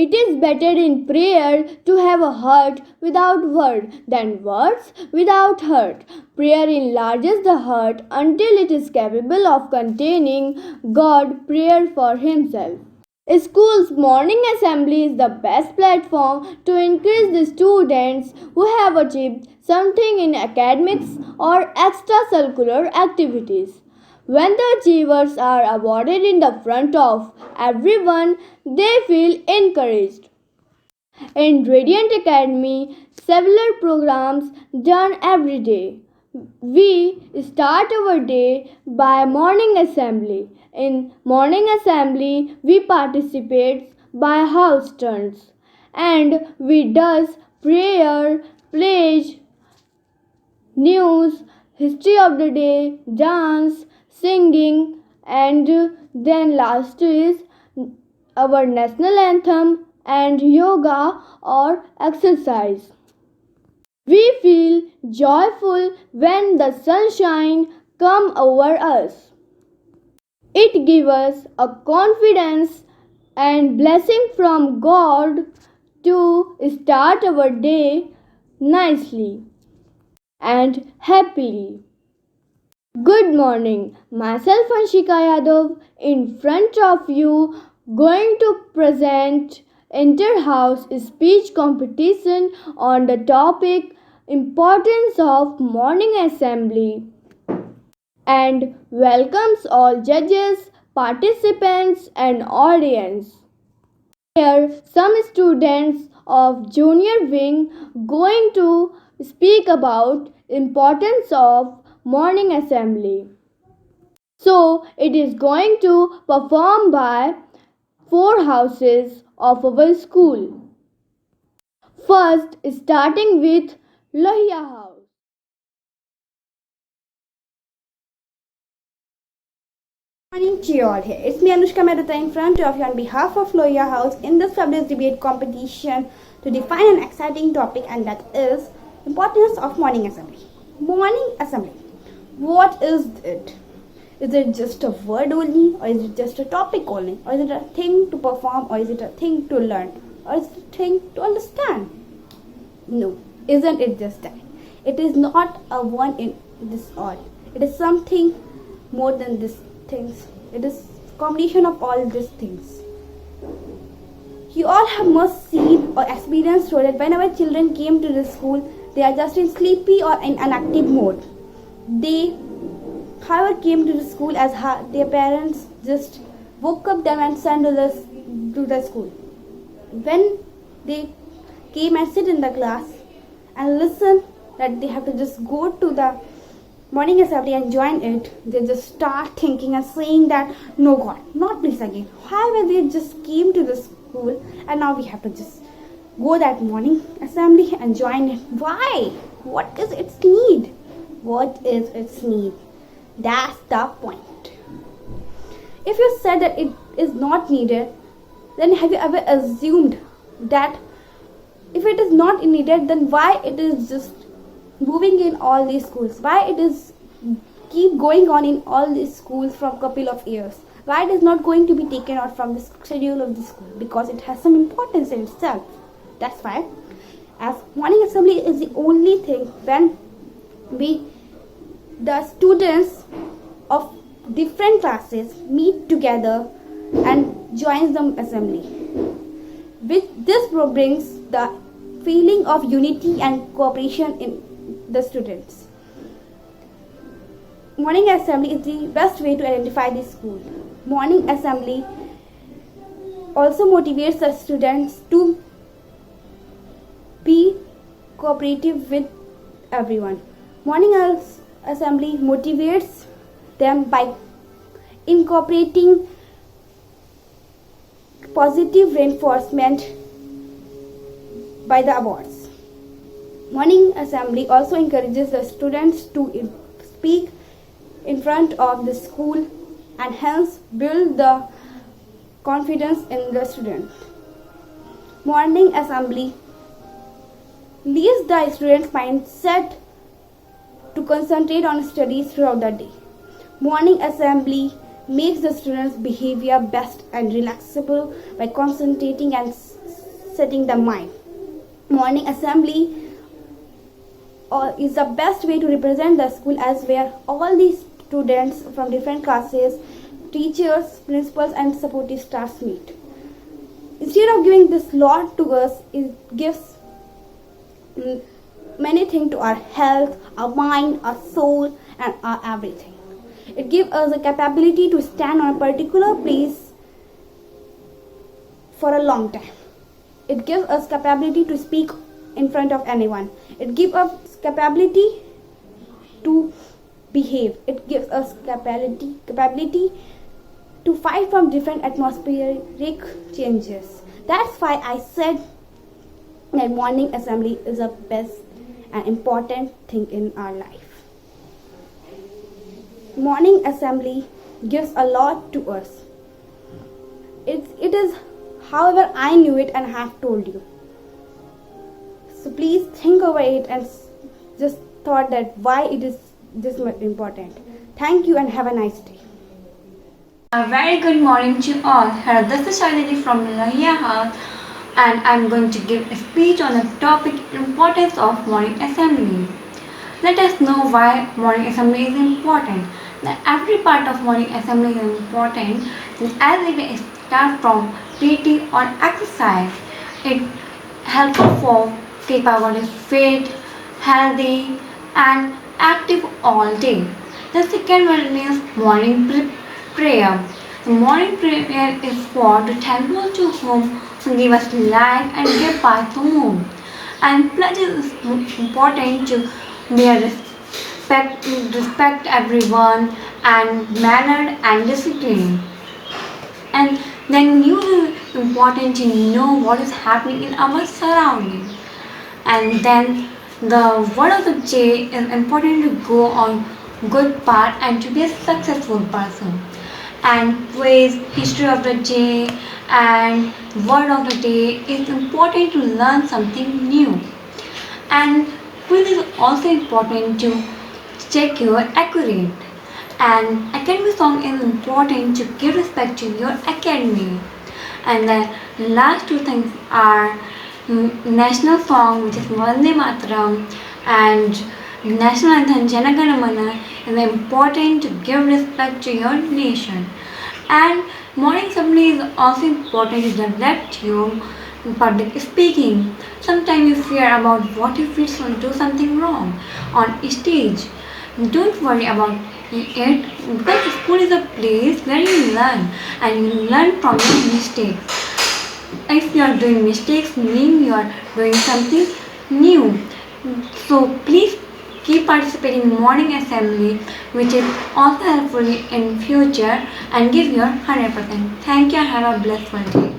It is better in prayer to have a heart without word than words without heart. Prayer enlarges the heart until it is capable of containing God, prayer for Himself. School's morning assembly is the best platform to encourage the students who have achieved something in academics or extracurricular activities. When the achievers are awarded in the front of everyone, they feel encouraged. In Radiant Academy, several programs done every day. We start our day by morning assembly. In morning assembly, we participate by house turns and we does prayer, pledge, news, history of the day, dance, singing, and then last is our national anthem and yoga or exercise. We feel joyful when the sunshine come over us. It gives us a confidence and blessing from God to start our day nicely and happily. Good morning, myself Anshika Yadav in front of you going to present inter-house speech competition on the topic importance of morning assembly and welcomes all judges, participants and audience. Here some students of junior wing going to speak about importance of morning assembly. So it is going to perform by 4 houses of our school. First, starting with Lohia House. Good morning to you all here. It's me Anushka Mehta in front of you on behalf of Lohia House in this fabulous debate competition to define an exciting topic, and that is importance of morning assembly. Morning assembly. What is it? Is it just a word only, or is it just a topic only, or is it a thing to perform, or is it a thing to learn, or is it a thing to understand? No, isn't it just that? It is not a one in this all. It is something more than these things. It is combination of all these things. You all have must seen or experienced that whenever children came to the school, they are just in sleepy or in inactive mode. They, however, came to the school as their parents just woke up them and sent to the school. When they came and sit in the class and listen that they have to just go to the morning assembly and join it, they just start thinking and saying that, no God, not please again. However, they just came to the school and now we have to just go that morning assembly and join it. Why? What is its need? What is its need? That's the point. If you said that it is not needed, then have you ever assumed that if it is not needed, then why it is just moving in all these schools? Why it is keep going on in all these schools from couple of years? Why it is not going to be taken out from the schedule of the school? Because it has some importance in itself. That's why as morning assembly is the only thing when the students of different classes meet together and joins the assembly. This brings the feeling of unity and cooperation in the students. Morning assembly is the best way to identify the school. Morning assembly also motivates the students to be cooperative with everyone. Morning assembly motivates them by incorporating positive reinforcement by the awards. Morning assembly also encourages the students to speak in front of the school and hence build the confidence in the student. Morning assembly leaves the student's mindset to concentrate on studies throughout the day. Morning assembly makes the students' behavior best and relaxable by concentrating and setting the mind. Morning assembly is the best way to represent the school, as where all these students from different classes, teachers, principals and supportive staffs meet. Instead of giving this lot to us, it gives many things to our health, our mind, our soul and our everything. It gives us the capability to stand on a particular place for a long time. It gives us capability to speak in front of anyone. It gives us capability to behave. It gives us capability to fight from different atmospheric changes. That's why I said that morning assembly is the best and important thing in our life. Morning assembly gives a lot to us. It is however I knew it and have told you. So please think over it and just thought that why it is this much important. Thank you and have a nice day. A very good morning to all. Here, this is Shalini from Lohia House, and I'm going to give a speech on the topic importance of morning assembly. Let us know why morning assembly is important. That every part of morning assembly is important, as it starts from PT or exercise. It helpful for keep our body fit, healthy, and active all day. The second one is morning prayer. The morning prayer is for the temple to whom give us life and give path to move. And pledge is important to be a respect everyone and mannered and disciplined. And then news is important to know what is happening in our surroundings. And then the word of the day is important to go on good path and to be a successful person. And praise history of the day and word of the day is important to learn something new. And quiz is also important to check your accurate. And academy song is important to give respect to your academy. And the last two things are national song, which is Vande Mataram, and national anthem Jana Gana Mana is important to give respect to your nation. And morning assembly is also important to develop your public speaking. Sometimes you fear about what if you do something wrong on stage. Don't worry about it, because school is a place where you learn and you learn from your mistakes. If you are doing mistakes, mean you are doing something new. So please keep participating in morning assembly, which is also helpful in future, and give your 100%. Thank you and have a blessed day.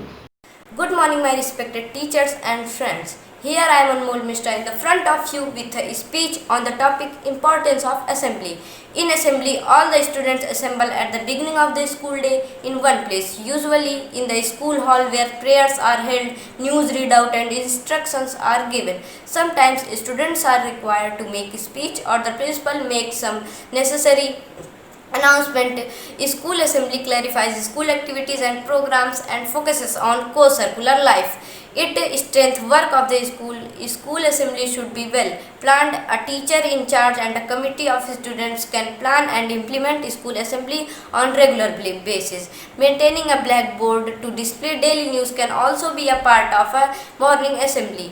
Good morning, my respected teachers and friends. Here I am Anmol Mishra in the front of you with a speech on the topic importance of assembly. In assembly, all the students assemble at the beginning of the school day in one place, usually in the school hall where prayers are held, news read out and instructions are given. Sometimes students are required to make a speech or the principal makes some necessary announcement. School assembly clarifies school activities and programs and focuses on co-curricular life. It strengthens work of the school. School assembly should be well planned. A teacher in charge and a committee of students can plan and implement school assembly on regular basis. Maintaining a blackboard to display daily news can also be a part of a morning assembly.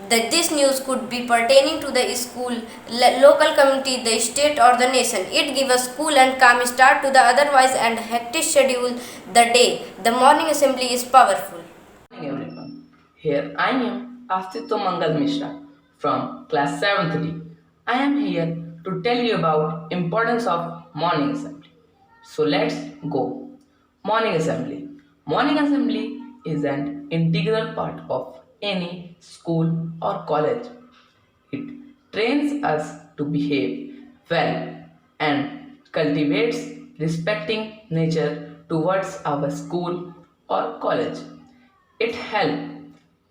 That this news could be pertaining to the school, local community, the state or the nation. It gives a cool and calm start to the otherwise and hectic schedule the day. The morning assembly is powerful. Good morning everyone. Here I am Astito Mangal Mishra from class 7th D. I am here to tell you about importance of morning assembly. So let's go. Morning assembly. Morning assembly is an integral part of any school or college. It trains us to behave well and cultivates respecting nature towards our school or college. It helps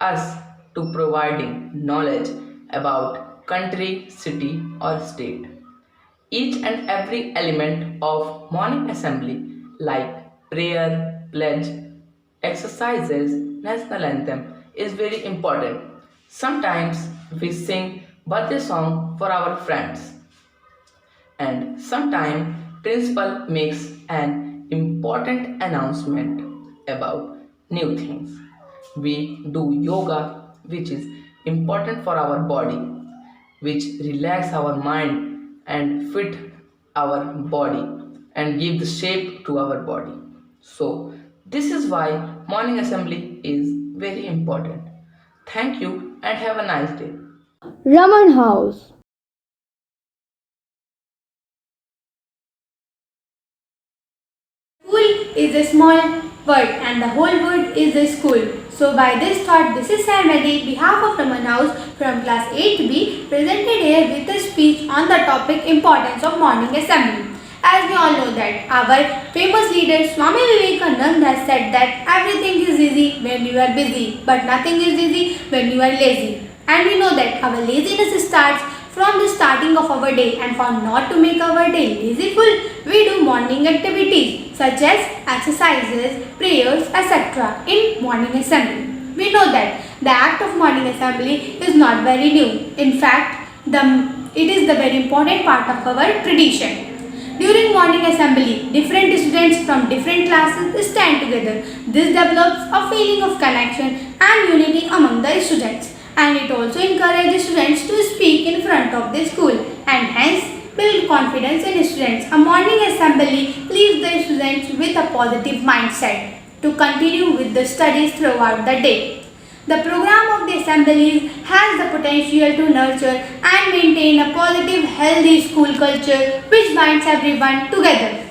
us to providing knowledge about country, city or state. Each and every element of morning assembly like prayer, pledge, exercises, national anthem is very important. Sometimes we sing birthday song for our friends, and sometimes principal makes an important announcement about new things. We do yoga, which is important for our body, which relax our mind and fit our body and give the shape to our body. So this is why morning assembly is very important. Thank you and have a nice day. Raman House. School is a small word and the whole word is a school. So by this thought, this is Samadi, behalf of Raman House from class 8B, presented here with a speech on the topic importance of morning assembly. As we all know that our famous leader Swami Vivekananda has said that everything is easy when you are busy, but nothing is easy when you are lazy. And we know that our laziness starts from the starting of our day, and for not to make our day lazyful, we do morning activities such as exercises, prayers, etc. in morning assembly. We know that the act of morning assembly is not very new. In fact, it is the very important part of our tradition. During morning assembly, different students from different classes stand together. This develops a feeling of connection and unity among the students, and it also encourages students to speak in front of the school and hence build confidence in students. A morning assembly leaves the students with a positive mindset to continue with the studies throughout the day. The program of the assemblies has the potential to nurture and maintain a positive, healthy school culture which binds everyone together.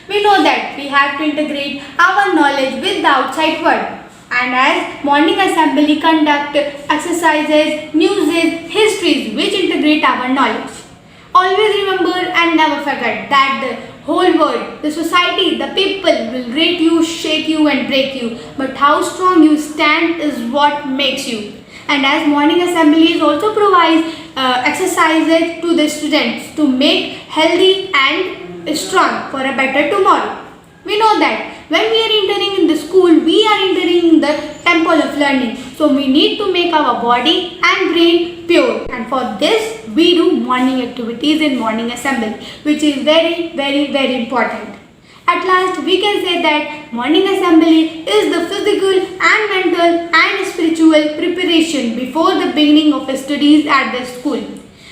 We know that we have to integrate our knowledge with the outside world. And as morning assembly conduct exercises, newses, histories which integrate our knowledge. Always remember and never forget that the whole world, the society, the people will rate you, shake you and break you. But how strong you stand is what makes you. And as morning assemblies also provides exercises to the students to make healthy and strong for a better tomorrow. We know that when we are entering in the school, we are entering in the temple of learning. So we need to make our body and brain pure. And for this, we do morning activities in morning assembly, which is very important. At last, we can say that morning assembly is the physical and mental and spiritual preparation before the beginning of studies at the school.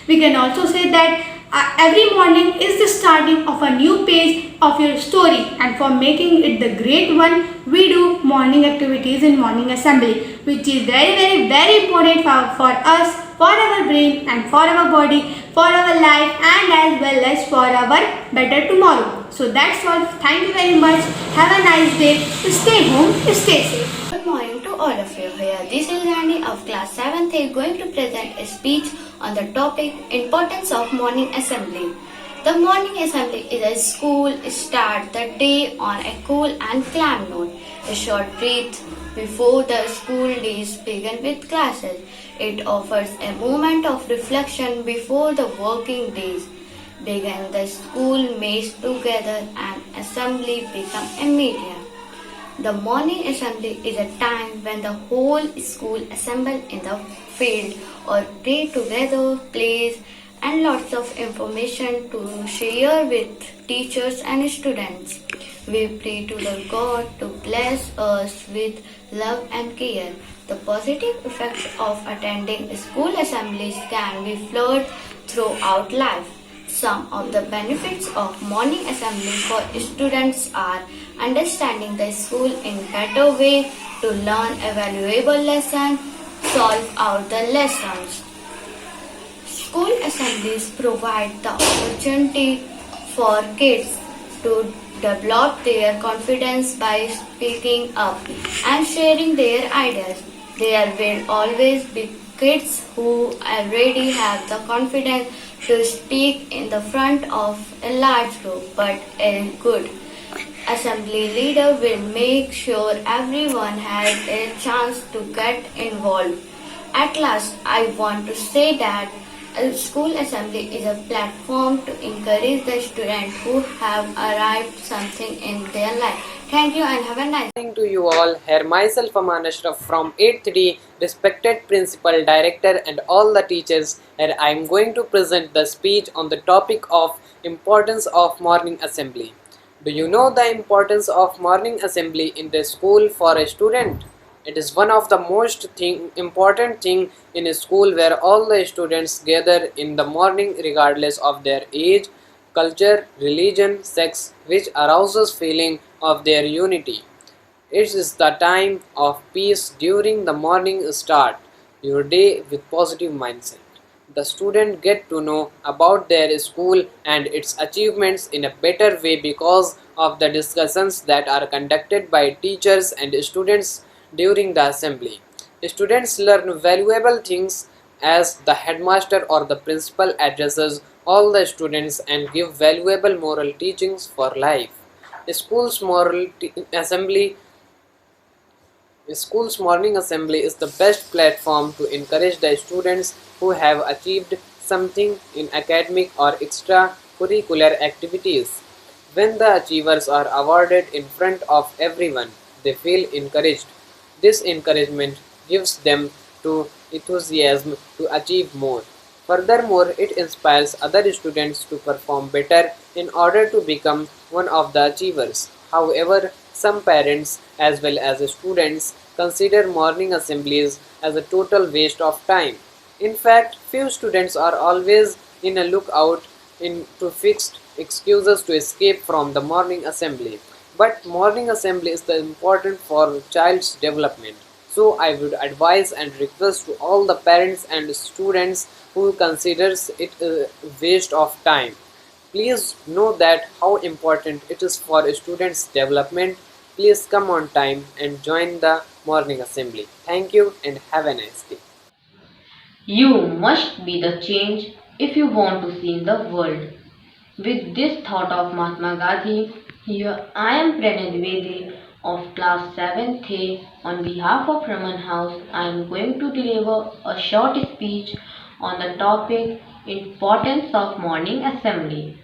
We can also say that every morning is the starting of a new page of your story, and for making it the great one, we do morning activities in morning assembly, which is very important for us, for our brain and for our body, for our life and as well as for our better tomorrow. So that's all. Thank you very much. Have a nice day. Stay home. Stay safe. Good morning to all of you here. This is Randy of class 7th is going to present a speech on the topic importance of morning assembly. The morning assembly is a school start the day on a cool and calm note. A short breath before the school days begin with classes. It offers a moment of reflection before the working days begin. The school meets together and assembly become a media. The morning assembly is a time when the whole school assemble in the field or pray together, plays and lots of information to share with teachers and students. We pray to the God to bless us with love and care. The positive effect of attending school assemblies can be flowed throughout life. Some of the benefits of morning assembly for students are understanding the school in better way to learn a valuable lesson, solve out the lessons. School assemblies provide the opportunity for kids to develop their confidence by speaking up and sharing their ideas. There will always be kids who already have the confidence to speak in the front of a large group, but a good assembly leader will make sure everyone has a chance to get involved. At last, I want to say that a school assembly is a platform to encourage the students who have arrived something in their life Thank you and have a nice Morning to you all. Here myself Aman Ashraf from 8th D, respected principal, director and all the teachers. Here I am going to present the speech on the topic of importance of morning assembly. Do you know the importance of morning assembly in the school for a student? It is one of the most important thing in a school where all the students gather in the morning regardless of their age, culture, religion, sex, which arouses feeling of their unity. It is the time of peace during the morning. Start your day with positive mindset. The student get to know about their school and its achievements in a better way because of the discussions that are conducted by teachers and students during the assembly. Students learn valuable things as the headmaster or the principal addresses all the students and give valuable moral teachings for life. School's School's morning assembly is the best platform to encourage the students who have achieved something in academic or extracurricular activities. When the achievers are awarded in front of everyone, they feel encouraged. This encouragement gives them to enthusiasm to achieve more. Furthermore, it inspires other students to perform better in order to become one of the achievers. However, some parents as well as students consider morning assemblies as a total waste of time. In fact, few students are always in a lookout into fixed excuses to escape from the morning assembly. But morning assembly is the important for child's development. So I would advise and request to all the parents and students who considers it a waste of time. Please know that how important it is for students' development. Please come on time and join the morning assembly. Thank you and have a nice day. You must be the change if you want to see in the world. With this thought of Mahatma Gandhi, here I am Pranay Dwivedi of class 7th A. On behalf of Raman House, I am going to deliver a short speech on the topic Importance of Morning Assembly.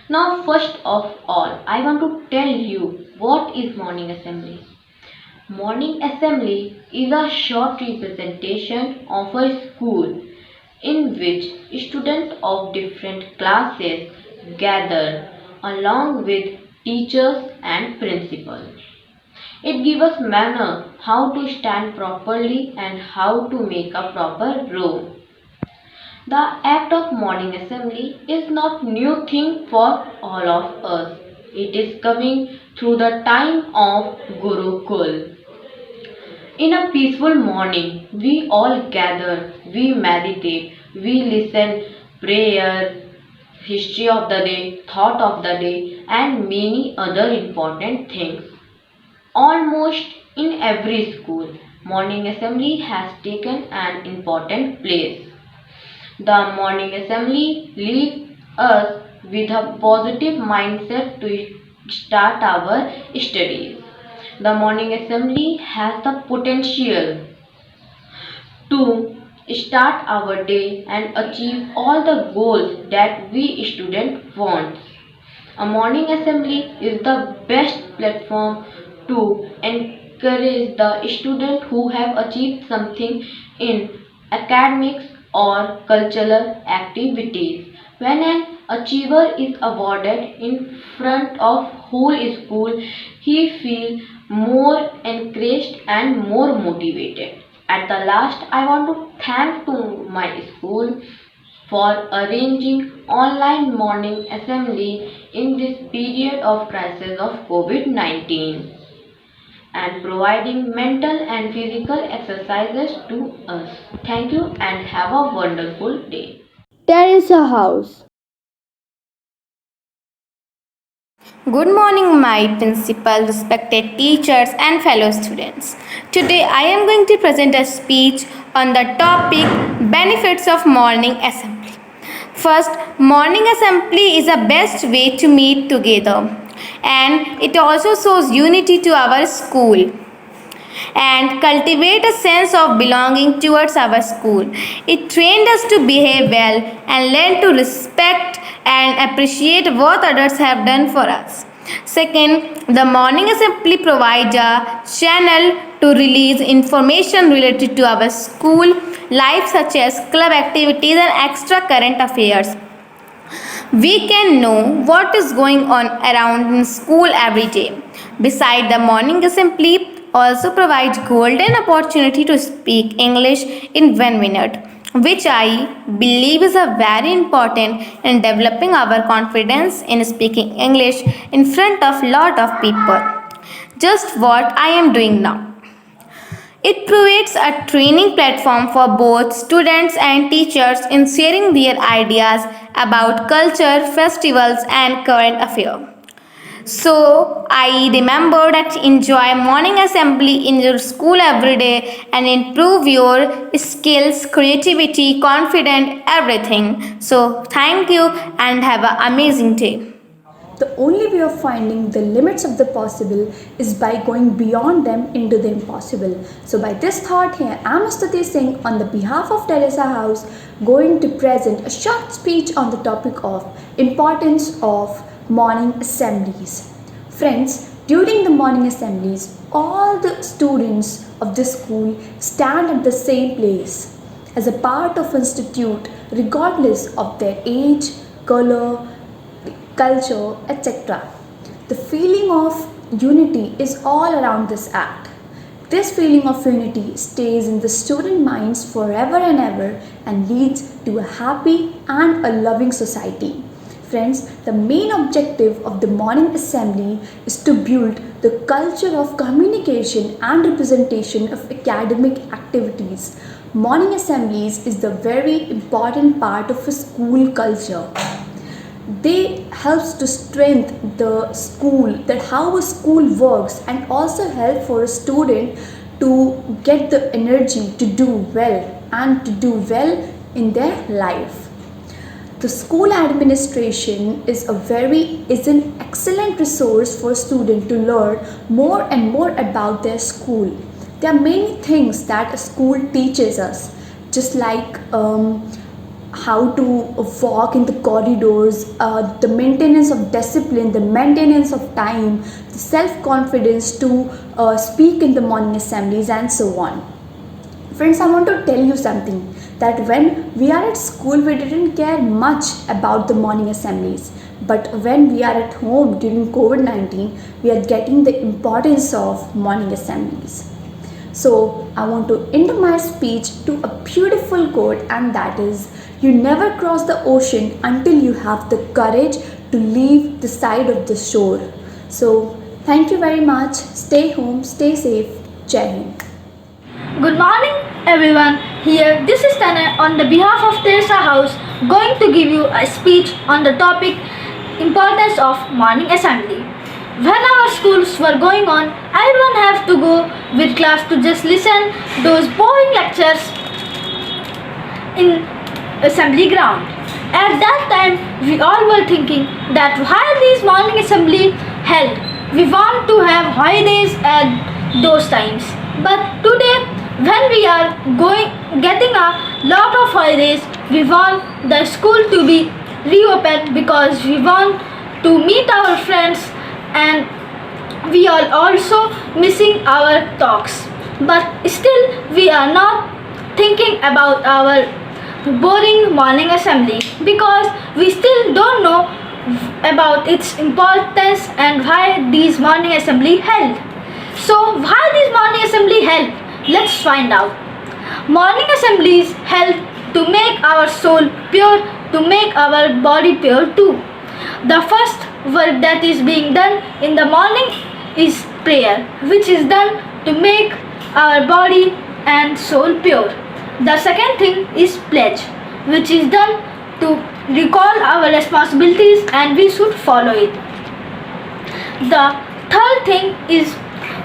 Now, first of all, I want to tell you what is morning assembly. Morning assembly is a short representation of a school in which students of different classes gather along with teachers and principal. It gives us manner how to stand properly and how to make a proper row. The act of morning assembly is not new thing for all of us. It is coming through the time of Gurukul. In a peaceful morning, we all gather, we meditate, we listen prayer, history of the day, thought of the day, and many other important things. Almost in every school, morning assembly has taken an important place. The morning assembly leaves us with a positive mindset to start our studies. The morning assembly has the potential to start our day and achieve all the goals that we students want. A morning assembly is the best platform to encourage the students who have achieved something in academics or cultural activities. When an achiever is awarded in front of whole school, he feels more encouraged and more motivated. At the last, I want to thank to my school for arranging online morning assembly in this period of crisis of COVID-19 and providing mental and physical exercises to us. Thank you and have a wonderful day. Teresa House. Good morning, my principal, respected teachers, and fellow students. Today, I am going to present a speech on the topic Benefits of Morning Assembly. First, morning assembly is the best way to meet together, and it also shows unity to our school and cultivate a sense of belonging towards our school. It trained us to behave well and learn to respect and appreciate what others have done for us. Second, the morning assembly provides a channel to release information related to our school life, such as club activities and extra current affairs. We can know what is going on around in school every day. Beside the morning assembly also provides golden opportunity to speak English in 1 minute, which I believe is a very important in developing our confidence in speaking English in front of lot of people. Just what I am doing now. It provides a training platform for both students and teachers in sharing their ideas about culture, festivals, and current affairs. So, I remember that enjoy morning assembly in your school every day and improve your skills, creativity, confidence, everything. So, thank you and have an amazing day. The only way of finding the limits of the possible is by going beyond them into the impossible. So by this thought, here I am Stuti Singh on the behalf of Teresa House going to present a short speech on the topic of importance of morning assemblies. Friends, during the morning assemblies, all the students of the school stand at the same place as a part of institute regardless of their age, color, culture, etc. The feeling of unity is all around this act. This feeling of unity stays in the student minds forever and ever and leads to a happy and a loving society. Friends, the main objective of the morning assembly is to build the culture of communication and representation of academic activities. Morning assemblies is the very important part of a school culture. They helps to strengthen the school, that how a school works, and also help for a student to get the energy to do well and to do well in their life. The school administration is an excellent resource for students to learn more and more about their school. There are many things that a school teaches us, just like how to walk in the corridors, the maintenance of discipline, the maintenance of time, the self-confidence to speak in the morning assemblies, and so on. Friends, I want to tell you something, that when we are at school, we didn't care much about the morning assemblies. But when we are at home during COVID-19, we are getting the importance of morning assemblies. So I want to end my speech to a beautiful quote, and that is, you never cross the ocean until you have the courage to leave the side of the shore. So thank you very much. Stay home, stay safe. Jai Hind. Good morning everyone. Here this is Tana on the behalf of Teresa House going to give you a speech on the topic importance of morning assembly. When our schools were going on, everyone have to go with class to just listen those boring lectures in assembly ground. At that time, we all were thinking that why these morning assembly held? We want to have holidays at those times. But today, when we are getting a lot of holidays, we want the school to be reopened because we want to meet our friends, and we are also missing our talks. But still, we are not thinking about our boring morning assembly because we still don't know about its importance and why these morning assembly held. So why these morning assembly held? Let's find out. Morning assemblies help to make our soul pure, to make our body pure too. The first work that is being done in the morning is prayer, which is done to make our body and soul pure. The second thing is pledge, which is done to recall our responsibilities and we should follow it. The third thing is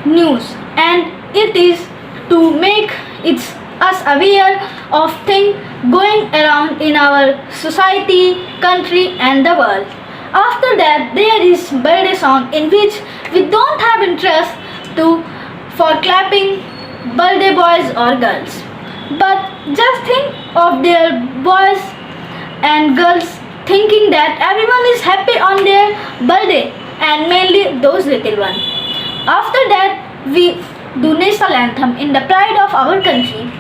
news, and it is to make us aware of things going around in our society, country and the world. After that, there is birthday song in which we don't have interest for clapping birthday boys or girls. But just think of their boys and girls thinking that everyone is happy on their birthday and mainly those little ones. After that, we do national anthem in the pride of our country.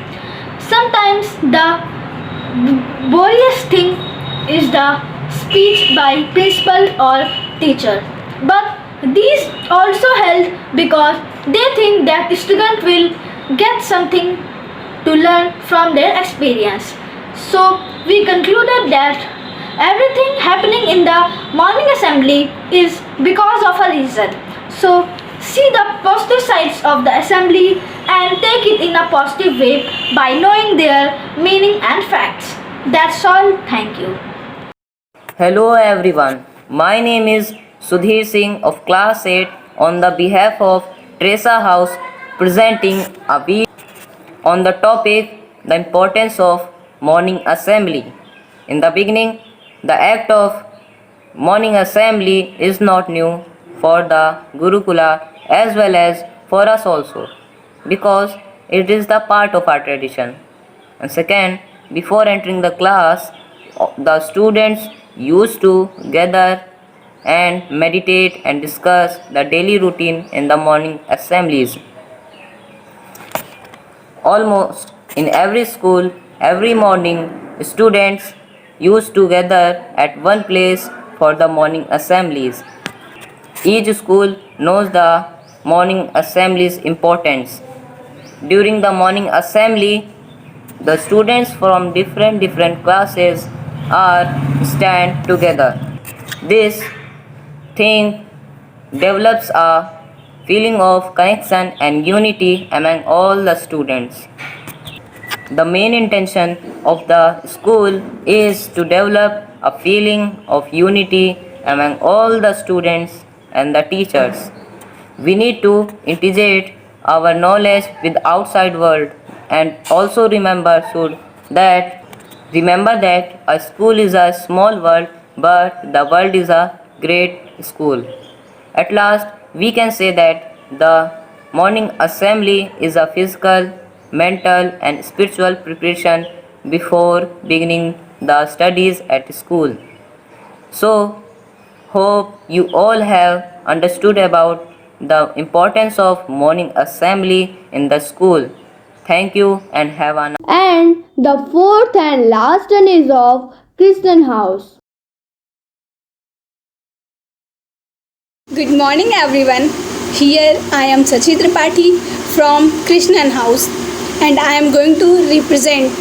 Sometimes the boringest thing is the speech by principal or teacher. But these also help because they think that student will get something to learn from their experience. So we concluded that everything happening in the morning assembly is because of a reason. So see the positive sides of the assembly and take it in a positive way by knowing their meaning and facts. That's all. Thank you. Hello everyone, my name is Sudhir Singh of class 8 on the behalf of Teresa House presenting a video on the topic the importance of morning assembly. In the beginning, the act of morning assembly is not new for the Gurukula as well as for us also because it is the part of our tradition. And second, before entering the class, the students used to gather and meditate and discuss the daily routine in the morning assemblies. Almost in every school, every morning, students used to gather at one place for the morning assemblies. Each school knows the morning assembly's importance. During the morning assembly, the students from different classes are stand together. This thing develops a feeling of connection and unity among all the students. The main intention of the school is to develop a feeling of unity among all the students and the teachers. We need to integrate our knowledge with outside world and also remember that a school is a small world but the world is a great school. At last, we can say that the morning assembly is a physical, mental, and spiritual preparation before beginning the studies at school. So, hope you all have understood about the importance of morning assembly in the school. Thank you and have a And the fourth and last one is of Krishnan House. Good morning everyone. Here I am Sachi Tripathi from Krishnan House and I am going to represent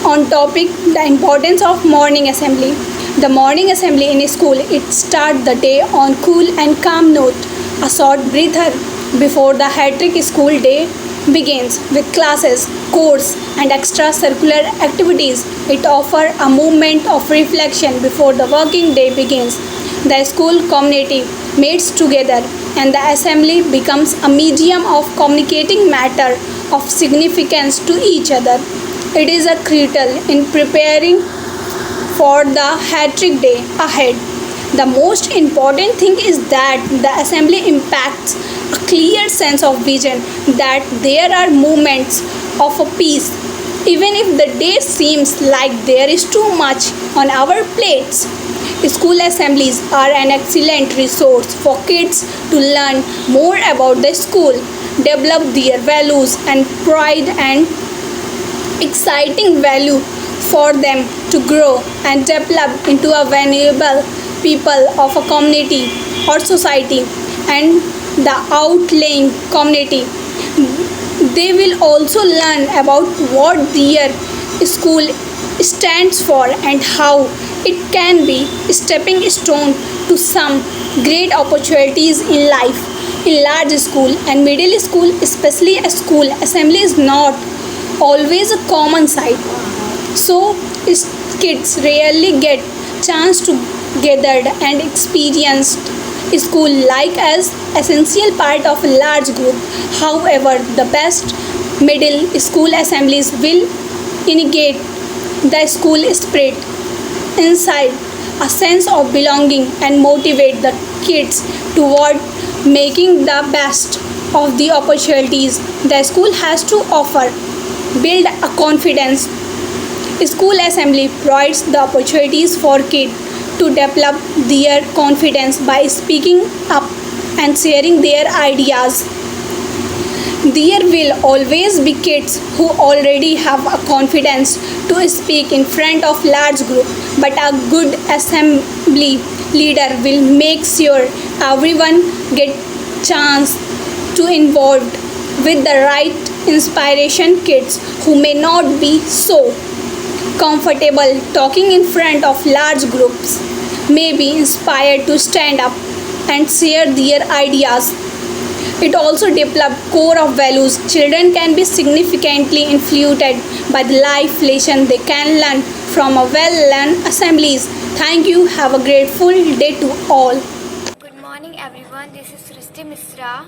on topic the importance of morning assembly. The morning assembly in a school, it starts the day on cool and calm note, a short breather before the hectic school day begins with classes, course and extracurricular activities. It offers a moment of reflection before the working day begins. The school community meets together and the assembly becomes a medium of communicating matter of significance to each other. It is a critical in preparing for the hectic day ahead. The most important thing is that the assembly impacts a clear sense of vision that there are moments of a peace. Even if the day seems like there is too much on our plates, school assemblies are an excellent resource for kids to learn more about the school, develop their values and pride and exciting value for them to grow and develop into a valuable people of a community or society and the outlying community. They will also learn about what their school stands for and how it can be a stepping stone to some great opportunities in life. In large school and middle school, especially a school assembly is not always a common sight. So kids rarely get chance to gather and experience school like as essential part of a large group. However, the best middle school assemblies will indicate the school spirit inside a sense of belonging and motivate the kids toward making the best of the opportunities the school has to offer. Build a confidence. School assembly provides the opportunities for kids to develop their confidence by speaking up and sharing their ideas. There will always be kids who already have a confidence to speak in front of large group, but a good assembly leader will make sure everyone get chance to involved with the right inspiration. Kids who may not be so comfortable talking in front of large groups may be inspired to stand up and share their ideas. It also develops core of values. Children can be significantly influenced by the life lesson they can learn from a well-learned assemblies. Thank you. Have a grateful day to all. Good morning everyone, this is Srishti Misra.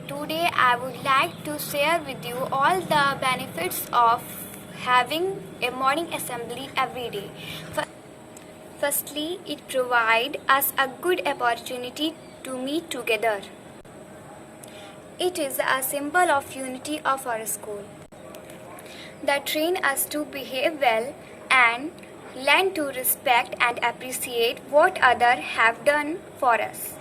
Today I would like to share with you all the benefits of having a morning assembly every day. Firstly, it provides us a good opportunity to meet together. It is a symbol of unity of our school that train us to behave well and learn to respect and appreciate what others have done for us.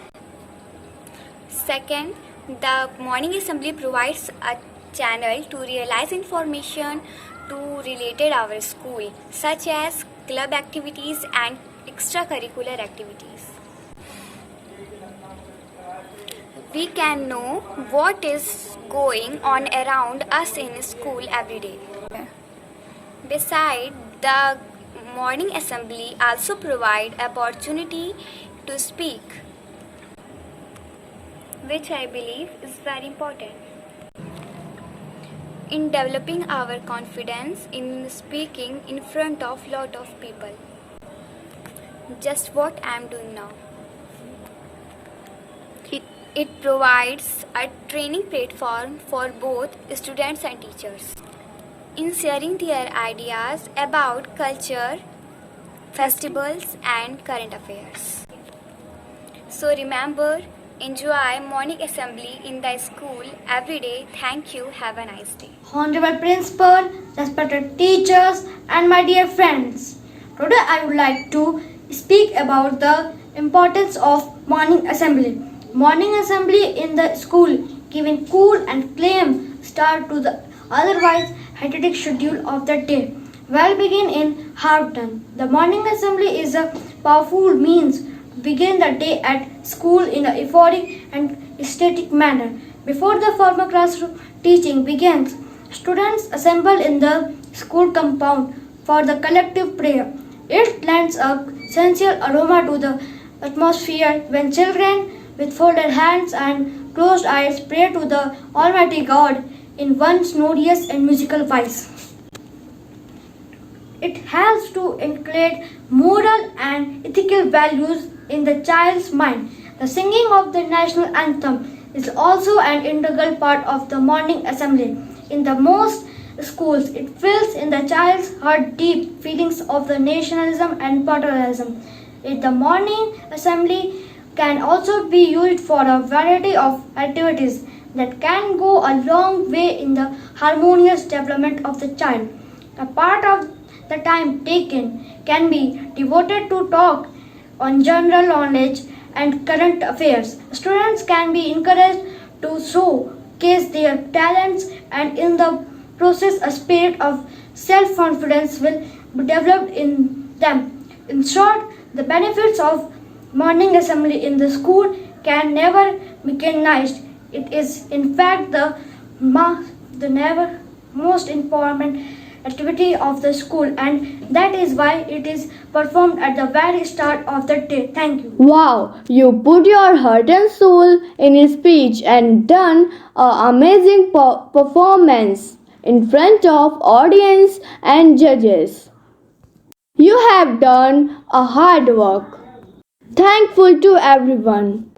Second, the morning assembly provides a channel to realize information to related our school, such as club activities and extracurricular activities. We can know what is going on around us in school every day. Besides, the morning assembly also provide opportunity to speak, which I believe is very important in developing our confidence in speaking in front of lot of people. Just what I am doing now. It provides a training platform for both students and teachers in sharing their ideas about culture, festivals and current affairs. So remember, enjoy morning assembly in the school every day. Thank you. Have a nice day. Honorable Principal, respected teachers, and my dear friends. Today I would like to speak about the importance of morning assembly. Morning assembly in the school giving cool and calm start to the otherwise hectic schedule of the day. Well begin in Harton. The morning assembly is a powerful means to begin the day at school in a euphoric and ecstatic manner. Before the formal classroom teaching begins, students assemble in the school compound for the collective prayer. It lends a sensual aroma to the atmosphere when children with folded hands and closed eyes pray to the Almighty God in one melodious and musical voice. It helps to inculcate moral and ethical values in the child's mind. The singing of the national anthem is also an integral part of the morning assembly. In the most schools, it fills in the child's heart deep feelings of the nationalism and patriotism. In the morning assembly can also be used for a variety of activities that can go a long way in the harmonious development of the child. A part of the time taken can be devoted to talk on general knowledge and current affairs. Students can be encouraged to showcase their talents, and in the process a spirit of self-confidence will be developed in them. In short, the benefits of morning assembly in the school can never be recognized. It is in fact the never most important activity of the school, and that is why it is performed at the very start of the day. Thank you. Wow, you put your heart and soul in a speech and done an amazing performance in front of audience and judges. You have done a hard work. Thankful to everyone.